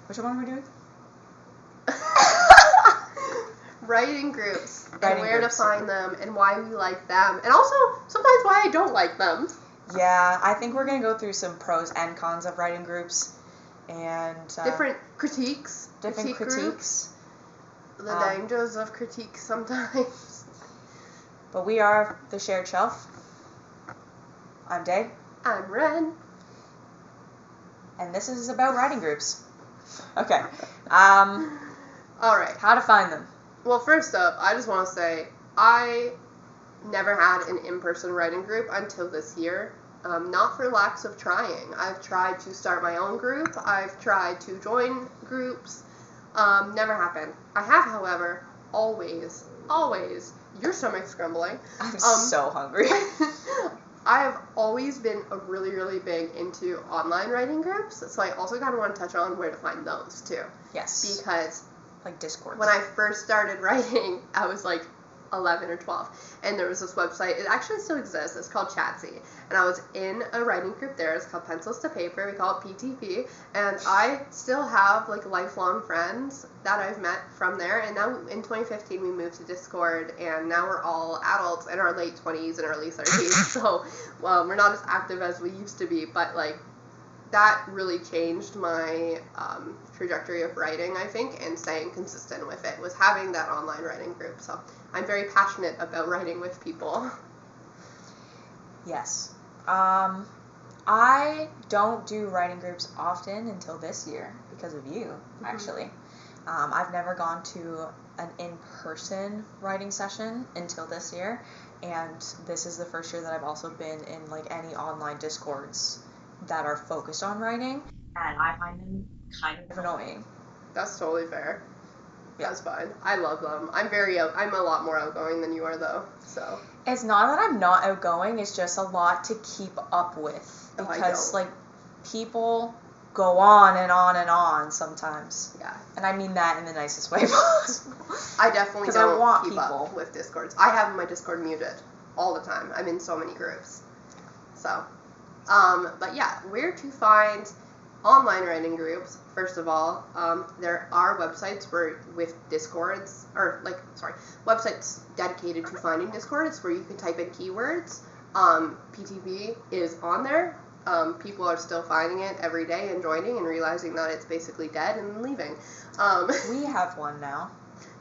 Which one are we doing? Writing groups, and Writing where groups. to find them, and why we like them, and also sometimes why I don't like them. Yeah, I think we're going to go through some pros and cons of writing groups, and Different critiques. different critique critiques. groups, the dangers of critique sometimes. But we are The Shared Shelf. I'm Day, I'm Ren. and this is about writing groups. Okay. Alright. How to find them. Well, first up, I just want to say, I never had an in-person writing group until this year. Not for lacks of trying. I've tried to start my own group. I've tried to join groups. Never happened. I have, however, always, your stomach's grumbling. I'm so hungry. I have always been really, really big into online writing groups, so I also kind of want to touch on where to find those, too. Yes. Because Like Discord. when I first started writing, I was like 11 or 12, and there was this website, it actually still exists, it's called Chatsy, and I was in a writing group there, it's called Pencils to Paper, we call it PTP, and I still have like lifelong friends that I've met from there, and now in 2015 we moved to Discord, and now we're all adults in our late 20s and early 30s, so we're not as active as we used to be, but like that really changed my trajectory of writing, I think, and staying consistent with it was having that online writing group. So I'm very passionate about writing with people. Yes. I don't do writing groups often until this year because of you, actually. I've never gone to an in-person writing session until this year, and this is the first year that I've also been in like any online Discords that are focused on writing, and I find them kind of annoying. That's totally fair. Yeah. That's fine. I love them. I'm a lot more outgoing than you are, though. So It's not that I'm not outgoing, it's just a lot to keep up with Oh, I because don't. like people go on and on and on sometimes. yeah, And I mean that in the nicest way possible. I definitely 'Cause I don't want keep people. up with Discords. I have my Discord muted all the time. I'm in so many groups. So, but yeah, where to find online writing groups? First of all, there are websites with Discords, websites dedicated to finding Discords where you can type in keywords. PTP is on there. People are still finding it every day and joining and realizing that it's basically dead and leaving. We have one now.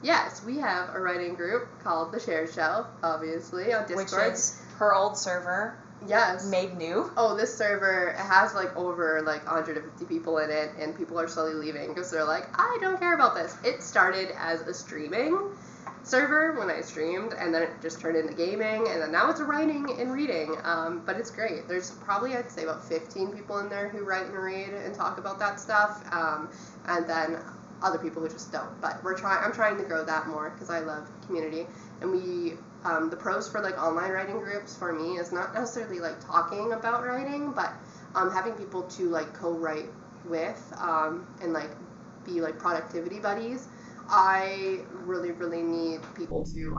Yes, we have a writing group called The Shared Shelf, obviously, on Discord. Which is her old server Yes. made new. Oh, this server, it has like over like 150 people in it, and people are slowly leaving because they're like, I don't care about this. It started as a streaming server when I streamed, and then it just turned into gaming, and then now it's a writing and reading. But it's great. There's probably, I'd say, about 15 people in there who write and read and talk about that stuff, and then other people who just don't. But I'm trying to grow that more because I love community, and the pros for like online writing groups for me is not necessarily like talking about writing, but having people to like co-write with and like be like productivity buddies. I really, really need people to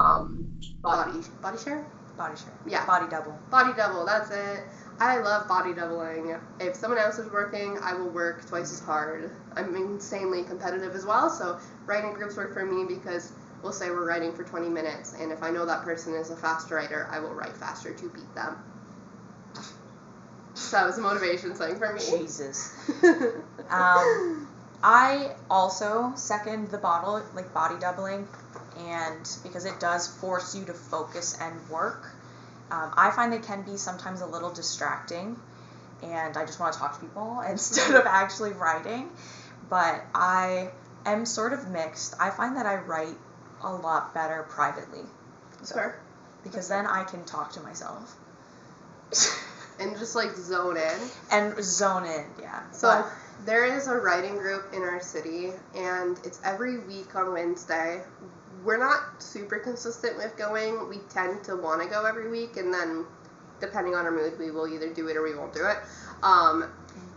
body share? Body share. Yeah. Body double. Body double, that's it. I love body doubling. If someone else is working, I will work twice as hard. I'm insanely competitive as well, so writing groups work for me because we'll say we're writing for 20 minutes, and if I know that person is a fast writer, I will write faster to beat them. So that was a motivation thing for me. Jesus. I also second the body doubling, and because it does force you to focus and work. I find it can be sometimes a little distracting, and I just want to talk to people instead of actually writing, but I am sort of mixed. I find that I write a lot better privately. Sure. Because then I can talk to myself. And just like zone in. And zone in, yeah. So there is a writing group in our city, and it's every week on Wednesday. We're not super consistent with going. We tend to want to go every week, and then depending on our mood, we will either do it or we won't do it.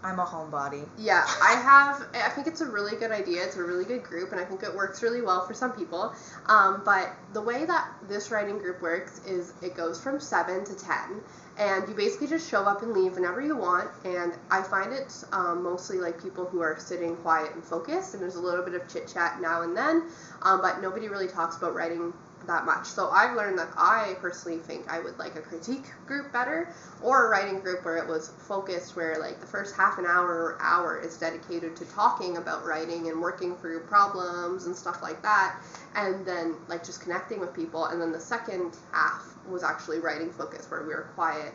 I'm a homebody. Yeah, I think it's a really good idea. It's a really good group, and I think it works really well for some people. But the way that this writing group works is it goes from 7 to 10, And you basically just show up and leave whenever you want, and I find it mostly like people who are sitting quiet and focused, and there's a little bit of chit-chat now and then, but nobody really talks about writing that much. So I've learned that I personally think I would like a critique group better, or a writing group where it was focused, where like the first half an hour or hour is dedicated to talking about writing and working through problems and stuff like that, and then like just connecting with people, and then the second half was actually writing focus, where we were quiet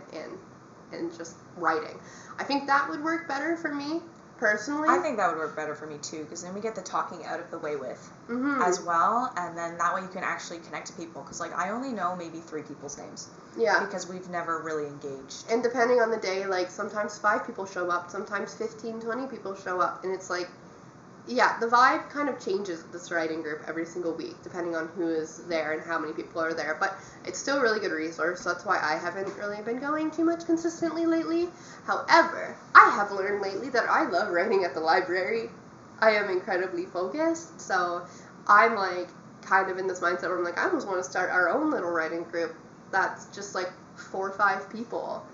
and just writing. I think that would work better for me personally. I think that would work better for me too, because then we get the talking out of the way with as well, and then that way you can actually connect to people, because like I only know maybe 3 people's names. Yeah. Because we've never really engaged. And depending on the day, like sometimes 5 people show up, sometimes 15, 20 people show up, and it's like, yeah, the vibe kind of changes with this writing group every single week, depending on who is there and how many people are there. But it's still a really good resource, so that's why I haven't really been going too much consistently lately. However, I have learned lately that I love writing at the library. I am incredibly focused, so I'm like kind of in this mindset where I'm like, I almost want to start our own little writing group that's just like 4 or 5 people,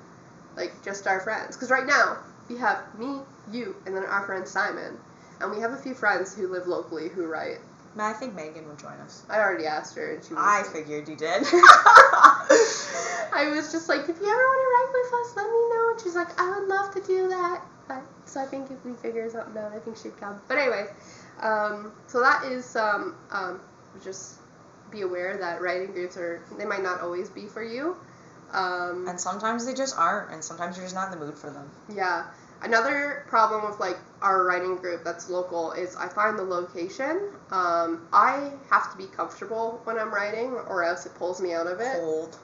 like just our friends. Because right now, we have me, you, and then our friend Simon. And we have a few friends who live locally who write. I think Megan would join us. I already asked her, and she was I figured you did. I was just like, if you ever want to write with us, let me know. And she's like, I would love to do that. But so I think if we figure something out, I think she'd come. But anyway, so that is just be aware that writing groups they might not always be for you. And sometimes they just aren't, and sometimes you're just not in the mood for them. Yeah. Another problem with like our writing group that's local is I find the location. I have to be comfortable when I'm writing, or else it pulls me out of it. Cold.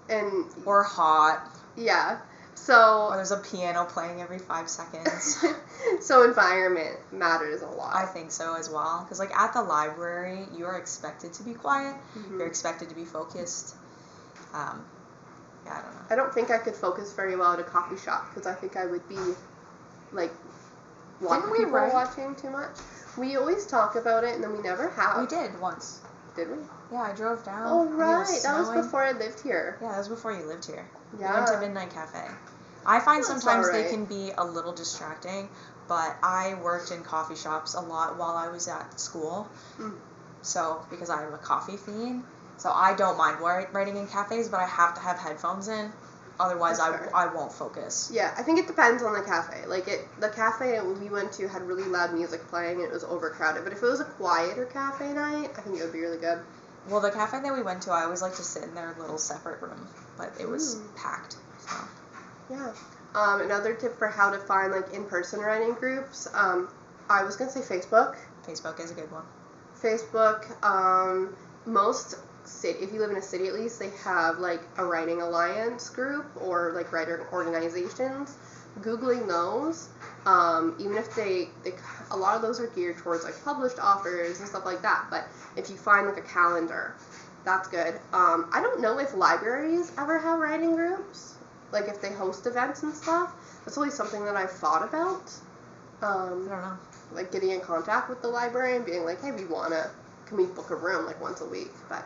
And or hot. Yeah. So. Or there's a piano playing every 5 seconds. So environment matters a lot. I think so as well, because like at the library, you are expected to be quiet. Mm-hmm. You're expected to be focused. Yeah, I don't know. I don't think I could focus very well at a coffee shop, because I think I would be like people watching too much. We always talk about it, and then we never have. We did once. Did we? Yeah, I drove down. Oh, right. That was before I lived here. Yeah, that was before you lived here. Yeah. We went to Midnight Cafe. I find That's sometimes alright. they can be a little distracting, but I worked in coffee shops a lot while I was at school. So, because I'm a coffee fiend, so I don't mind writing in cafes, but I have to have headphones in. Otherwise, I won't focus. Yeah, I think it depends on the cafe. Like, the cafe we went to had really loud music playing, and it was overcrowded. But if it was a quieter cafe night, I think it would be really good. Well, the cafe that we went to, I always like to sit in their little separate room, but it was packed. So. Yeah. Another tip for how to find, like, in-person writing groups, I was going to say Facebook. Facebook is a good one. Facebook, if you live in a city at least, they have like a writing alliance group or like writer organizations. Googling those, even if a lot of those are geared towards like published authors and stuff like that, but if you find like a calendar, that's good. I don't know if libraries ever have writing groups, like if they host events and stuff. That's always something that I've thought about. I don't know. Like getting in contact with the library and being like, hey, can we book a room like once a week, but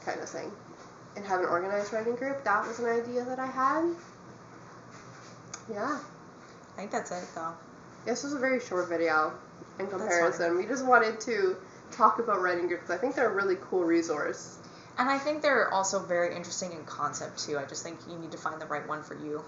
kind of thing. And have an organized writing group. That was an idea that I had. Yeah. I think that's it, though. This was a very short video in comparison. We just wanted to talk about writing groups. I think they're a really cool resource. And I think they're also very interesting in concept, too. I just think you need to find the right one for you,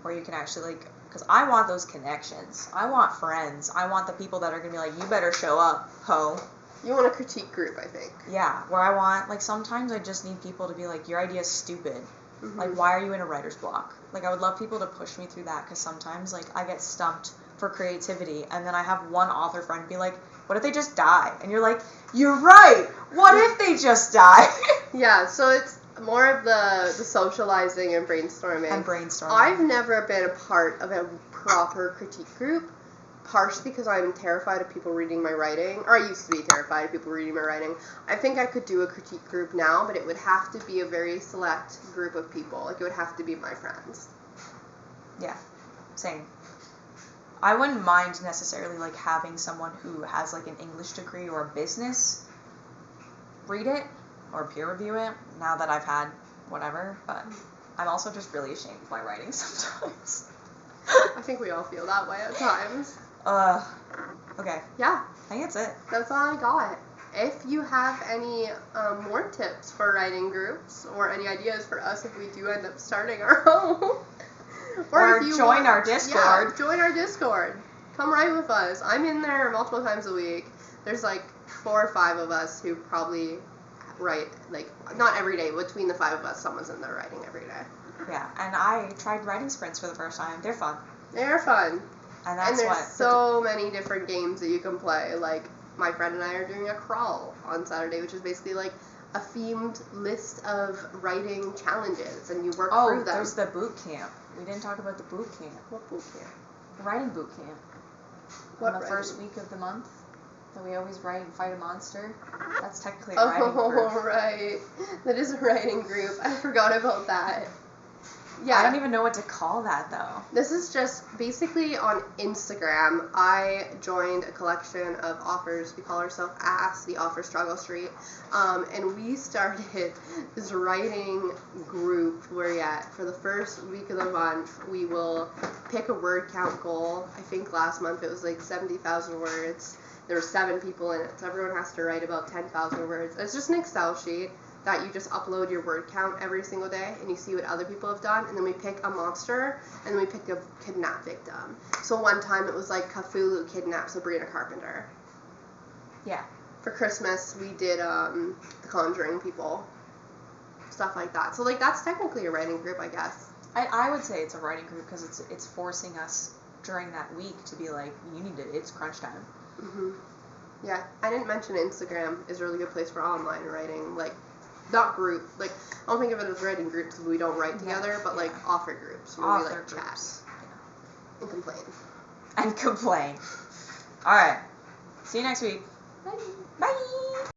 where you can actually, like, because I want those connections. I want friends. I want the people that are going to be like, you better show up, ho. You want a critique group, I think. Yeah, where I want, like, sometimes I just need people to be like, your idea is stupid. Mm-hmm. Like, why are you in a writer's block? Like, I would love people to push me through that, because sometimes, like, I get stumped for creativity, and then I have one author friend be like, what if they just die? And you're like, you're right! What if they just die? Yeah, so it's more of the socializing and brainstorming. I've never been a part of a proper critique group, partially because I'm terrified of people reading my writing, or I used to be terrified of people reading my writing. I think I could do a critique group now, but it would have to be a very select group of people. Like, it would have to be my friends. Yeah, same. I wouldn't mind necessarily, like, having someone who has, like, an English degree or a business read it or peer review it, now that I've had whatever, but I'm also just really ashamed of my writing sometimes. I think we all feel that way at times. Okay. Yeah. I think that's it. That's all I got. If you have any more tips for writing groups or any ideas for us if we do end up starting our own, Or if you join our Discord. Yeah, join our Discord. Come write with us. I'm in there multiple times a week. There's like 4 or 5 of us who probably write, like, not every day. Between the 5 of us, someone's in there writing every day. Yeah, and I tried writing sprints for the first time. They're fun. They're fun. And that's there's what. so many different games that you can play. Like, my friend and I are doing a crawl on Saturday, which is basically like a themed list of writing challenges, and you work through them. There's the boot camp. We didn't talk about the boot camp. What boot camp? The writing boot camp. What On the writing? first week of the month, that we always write and fight a monster. That's technically a writing group. Oh, right. That is a writing group. I forgot about that. Yeah. I don't even know what to call that, though. This is just basically on Instagram. I joined a collection of authors. We call ourselves ASS, the Author Struggle Street. And we started this writing group where, for the first week of the month, we will pick a word count goal. I think last month it was like 70,000 words. There were 7 people in it, so everyone has to write about 10,000 words. It's just an Excel sheet that you just upload your word count every single day, and you see what other people have done, and then we pick a monster, and then we pick a kidnap victim. So one time it was like Cthulhu kidnaps Sabrina Carpenter. Yeah. For Christmas, we did The Conjuring people. Stuff like that. So, like, that's technically a writing group, I guess. I would say it's a writing group because it's forcing us during that week to be like, it's crunch time. Mm-hmm. Yeah, I didn't mention Instagram is a really good place for online writing, like, not group, like, I don't think of it as writing groups because we don't write together, but like author groups where we like chat and complain. And complain. Alright. See you next week. Bye. Bye.